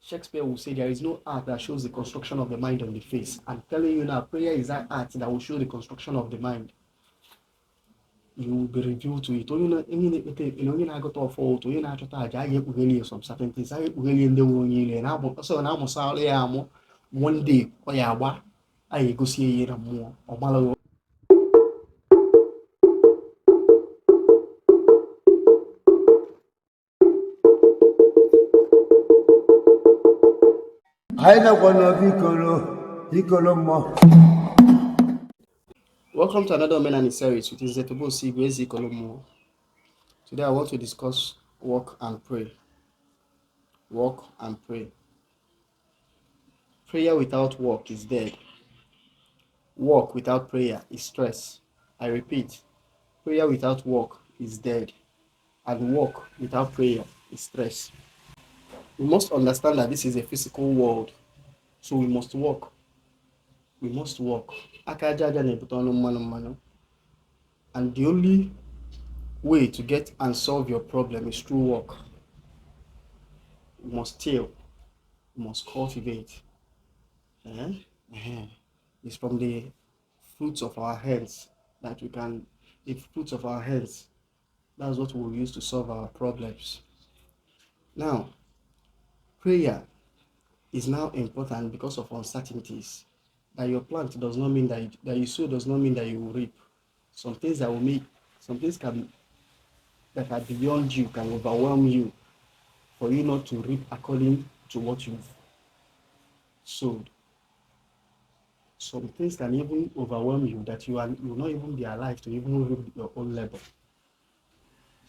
Shakespeare will say there is no art that shows the construction of the mind on the face. I'm telling you now, prayer is that art that will show the construction of the mind. You will be revealed to it. Onye na-agụta ọfọ onye na-achọta aja a ga-ekpugheli some certain things, a ga-ekpugheli ndị nwe onye ile na na-amụsa ọrụ ya amụ one day ọ ya agba a ga-egosi ihe na mmụọ ọ gbara. Welcome to another Omenani series with Nzetobo Sigwe Zikolomo. Today I want to discuss walk and pray. Walk and pray. Prayer without work is dead. Work without prayer is stress. I repeat, prayer without work is dead. And work without prayer is stress. We must understand that this is a physical world. So we must work. We must work. And the only way to get and solve your problem is through work. We must till. We must cultivate. It's from the fruits of our hands that we can, the fruits of our hands, that's what we'll use to solve our problems. Now, prayer is now important because of uncertainties. That your plant does not mean that you sow does not mean that you will reap. Some things that are beyond you can overwhelm you for you not to reap according to what you've sowed. Some things can even overwhelm you that you will not even be alive to even reap your own labor,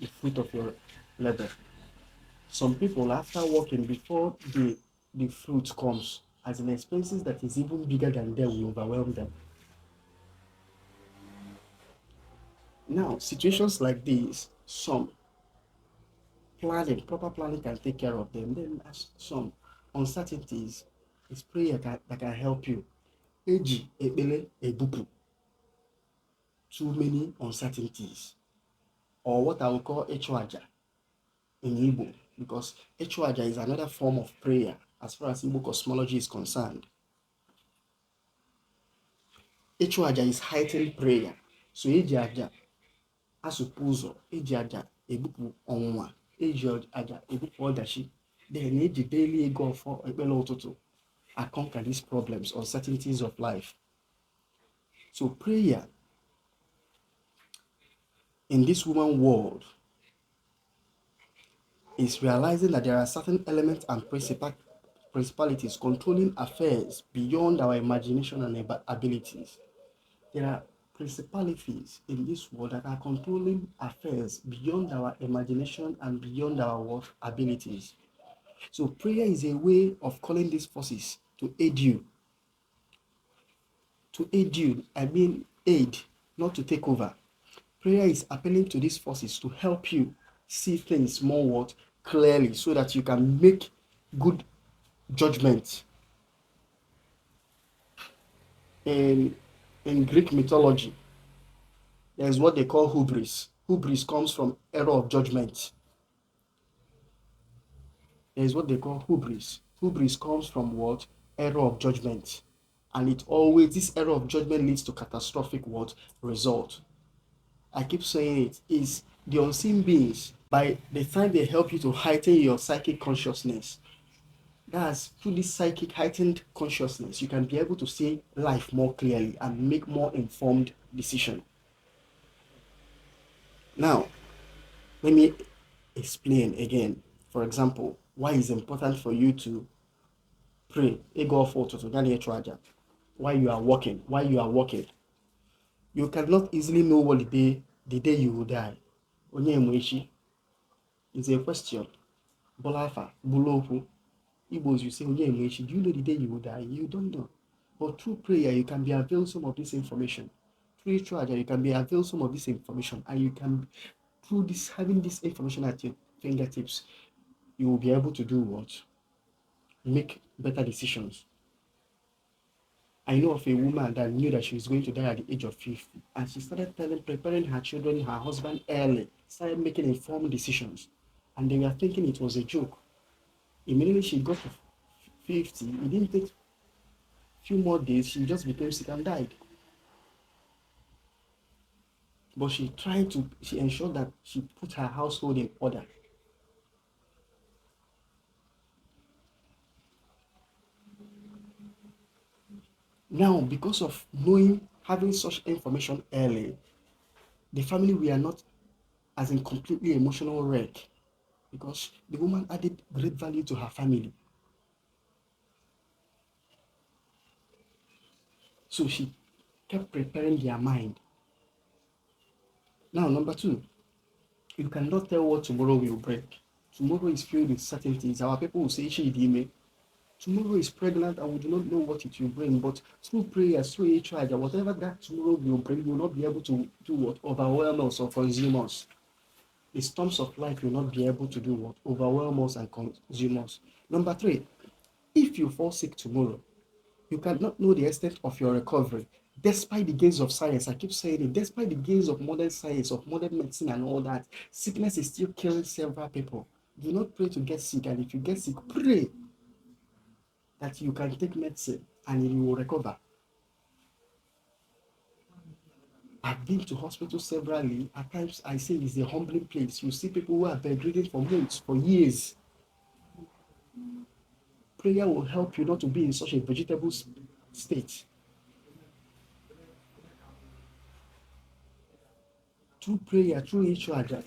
the fruit of your labor. Some people, after working, before the fruit comes, as an expenses that is even bigger than them will overwhelm them. Now, situations like these, some proper planning can take care of them. Then some uncertainties, it's prayer that can help you. Eji ekpele ebupu. Too many uncertainties. Or what I will call Ichu Aja in Igbo, because Ichu Aja is another form of prayer as far as Igbo cosmology is concerned. Ichu Aja is heightened prayer. So Eji Aja asụpụ Eji Aja ebupu ọnwụnwa, Eji Aja ebupu ọdachi, then Eji daily ego for ekpele ụtụtụ conquer these problems, uncertainties of life. So prayer in this woman world is realizing that there are certain elements and principalities controlling affairs beyond our imagination and abilities. There are principalities in this world that are controlling affairs beyond our imagination and beyond our abilities. So prayer is a way of calling these forces to aid you. To aid you, I mean aid, not to take over. Prayer is appealing to these forces to help you see things more clearly so that you can make good judgment. In Greek mythology, there's what they call hubris. Hubris comes from error of judgment. There's what they call hubris. Hubris comes from what? Error of judgment. And this error of judgment leads to catastrophic result. I keep saying it is the unseen beings, by the time they help you to heighten your psychic consciousness. That's through this psychic heightened consciousness, you can be able to see life more clearly and make more informed decisions. Now, let me explain again. For example, why it's important for you to pray. Why you are walking. You cannot easily know what the day you will die. It's a question. Bolafa, Bulofu. Igbos, you say, do you know the day you will die? You don't know. But through prayer, you can be availed some of this information. Through Ichu Aja, you can be availed some of this information. And you can, through this, having this information at your fingertips, you will be able to do what? Make better decisions. I know of a woman that knew that she was going to die at the age of 50. And she started preparing her children, her husband early. Started making informed decisions. And they were thinking it was a joke. Immediately she got 50. It didn't take a few more days, she just became sick and died. But she ensured that she put her household in order. Now, because of having such information early, the family were not as in completely emotional wreck, because the woman added great value to her family. So she kept preparing their mind. Now, number two, you cannot tell what tomorrow will bring. Tomorrow is filled with certainties. Our people will say, Shidime, tomorrow is pregnant and we do not know what it will bring, but through prayers, through Ichu Aja, whatever that tomorrow will bring, will not be able to do what? Overwhelm us or consume us. The storms of life will not be able to do what? Overwhelm us and consume us. Number three, if you fall sick tomorrow, you cannot know the extent of your recovery. Despite the gains of science, I keep saying it, despite the gains of modern science, of modern medicine and all that, sickness is still killing several people. Do not pray to get sick, and if you get sick, pray that you can take medicine and you will recover. I've been to hospitals severally. At times, I say it's a humbling place. You see people who are bedridden for months, for years. Prayer will help you not to be in such a vegetable state. Through prayer, through Ichu Aja,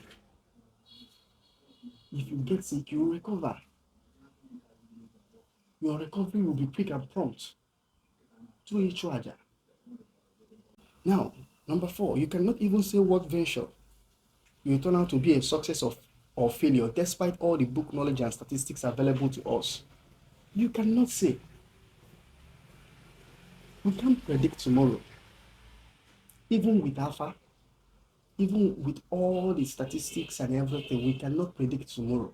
if you get sick, you will recover. Your recovery will be quick and prompt through Ichu Aja. Now, number four, you cannot even say what venture will turn out to be a success or failure, despite all the book knowledge and statistics available to us. You cannot say. We can't predict tomorrow. Even with Alpha, even with all the statistics and everything, we cannot predict tomorrow.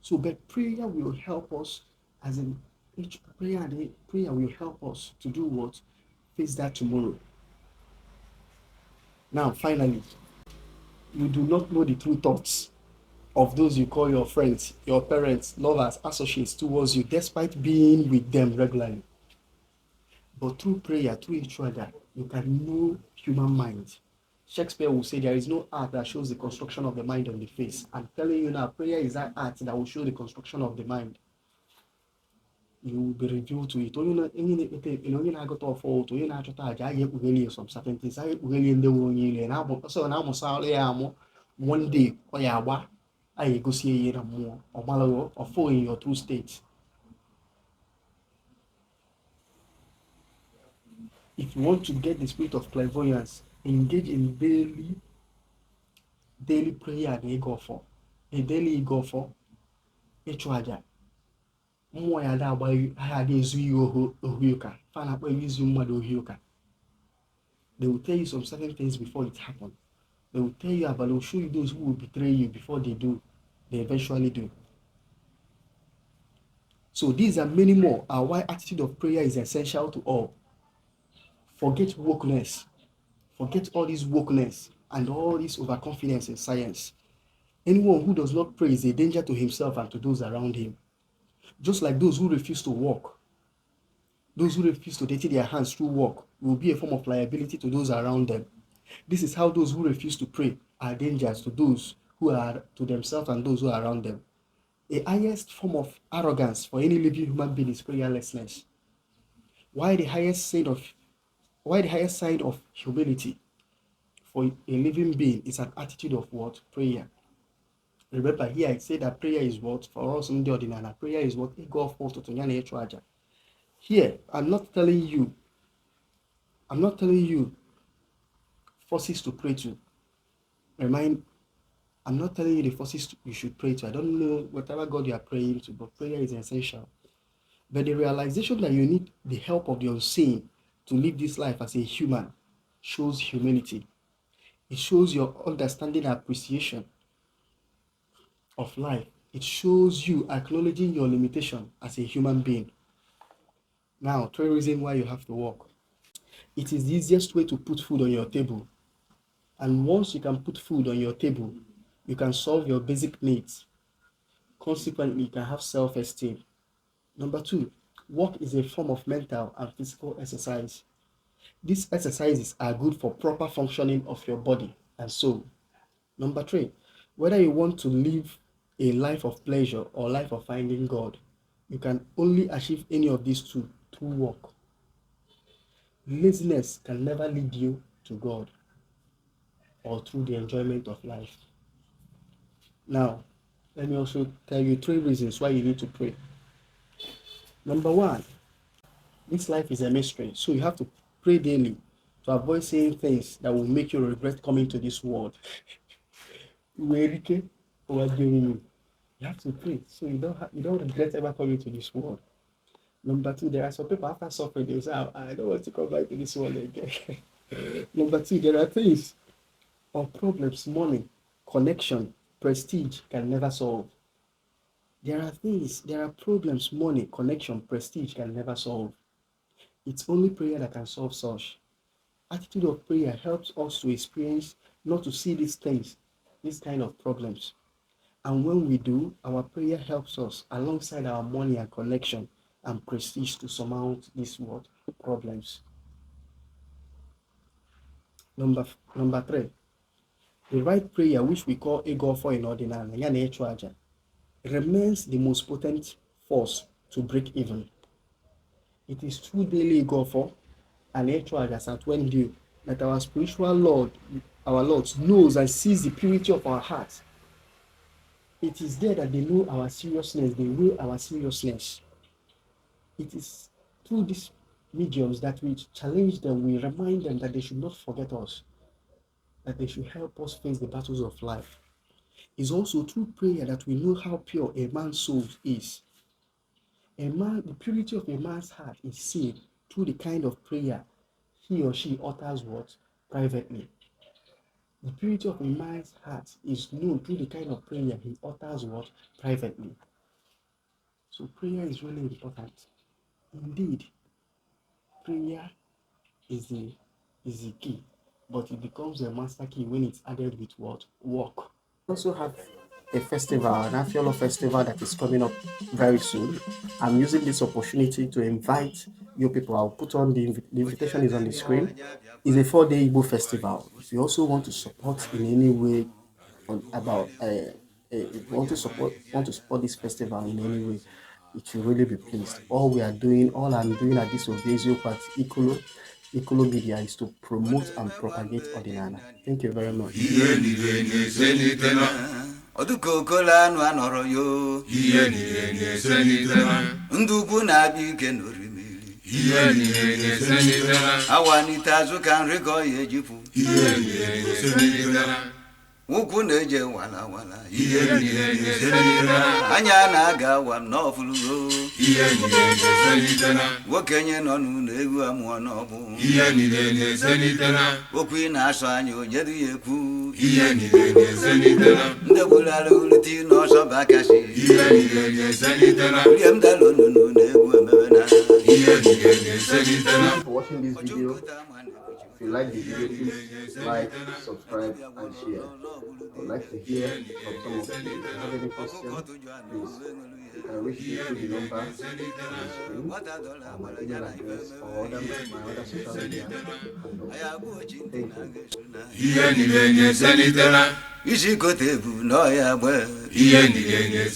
So, but prayer will help us, as in each prayer will help us to do what? Face that tomorrow. Now, finally, you do not know the true thoughts of those you call your friends, your parents, lovers, associates towards you, despite being with them regularly. But through prayer, through each other, you can know human mind. Shakespeare will say there is no art that shows the construction of the mind on the face. I'm telling you now, prayer is that art that will show the construction of the mind. You will be revealed to it. Onye na-agụta ọfọ onye na-achọta aja anyị ekpughelie some certain things, anyị ekpughelie ndị nwe onye ile na na-amụsa ọrụ ya amụ, one day ọ ya agba, anyị egosi ihe na mmụọ ọgbalaghọ ọfọ in your true state. If you want to get the spirit of clairvoyance, engage in daily prayer and ego for a daily ego for Ichu Aja. Mmụọ ya ada agba ha ada ezu ihe ohi ụka fa na-akpọ izu mmadụ ohi ụka. They will tell you some certain things before it happens. They will tell you about, they will show you those who will betray you before they do. They eventually do. So these and many more are why attitude of prayer is essential to all. Forget wokeness. Forget all this wokeness and all this overconfidence in science. Anyone who does not pray is a danger to himself and to those around him. Just like those who refuse to walk, those who refuse to dirty their hands through work will be a form of liability to those around them. This is how those who refuse to pray are dangers to those who are to themselves and those who are around them. The highest form of arrogance for any living human being is prayerlessness. Why the highest sign of humility for a living being is an attitude of what? Prayer. Remember here I say that prayer is what? For us in the ordinary, prayer is what? God falls to Tunyana Ichu Aja. Here, I'm not telling you forces to pray to. I'm not telling you the forces you should pray to. I don't know whatever God you are praying to, but prayer is essential. But the realization that you need the help of the unseen to live this life as a human shows humility. It shows your understanding and appreciation of life. It shows you acknowledging your limitation as a human being. Now, three reasons why you have to walk. It is the easiest way to put food on your table. And once you can put food on your table, you can solve your basic needs. Consequently, you can have self-esteem. Number 2, walk is a form of mental and physical exercise. These exercises are good for proper functioning of your body and soul. Number 3, whether you want to live a life of pleasure or life of finding God, you can only achieve any of these two through work. Laziness can never lead you to God or through the enjoyment of life. Now, let me also tell you 3 reasons why you need to pray. Number 1, this life is a mystery, so you have to pray daily to avoid saying things that will make you regret coming to this world. You have to pray so you don't regret ever coming to this world. Number 2, there are some people after suffering, they say, I don't want to come back to this world again. Number 2, there are things or problems money, connection, prestige can never solve. There are problems money, connection, prestige can never solve. It's only prayer that can solve such. Attitude of prayer helps us to experience, not to see these things, these kind of problems. And when we do, our prayer helps us alongside our money and connection and prestige to surmount these problems. Number 3, the right prayer, which we call Igbo in ordinary, Ichu Aja, remains the most potent force to break evil. It is through daily Igbo and Ichu Aja at when due that our spiritual Lord, our Lord, knows and sees the purity of our hearts. It is there that they know our seriousness, they weigh our seriousness. It is through these mediums that we challenge them, we remind them that they should not forget us, that they should help us face the battles of life. It's also through prayer that we know how pure a man's soul is. The purity of a man's heart is seen through the kind of prayer he or she utters privately. The purity of a man's heart is known through the kind of prayer he utters privately. So prayer is really important. Indeed, prayer is the key, but it becomes a master key when it's added with work. We also have a festival, an Afiolo festival that is coming up very soon. I'm using this opportunity to invite you people. I'll put on the invitation is on the screen. It's a 4-day Igbo festival. If you also want to support in any way if you want to support this festival in any way, it will really be pleased. All I'm doing at this Obezio part Ikolo Media is to promote and propagate Ordinana. Thank you very much. Ukwu na-eje wala wala ihe niile na-eselitela anya na-aga wa n'ọfụlụgo ihe niile na-eselitela nwokenye nọ n'ụlọ egwu amụọ n'ọbụ ihe niile na-eselitela okwu ị na-asọ anya onyedu ya ekwu ihe niile na-eselitela ndị gbulala uliti n'ọsọ bakasị ihe niile na-eselitela rie m dalo n'ụlọ egwu emewena ihe niile na-eselitela. Watching this video. If you like the video, please like, subscribe, and share. I would like to hear from some of you. If you have any questions, please, you can reach me through the number on the screen, or my email address, or my other social media handles. Thank you.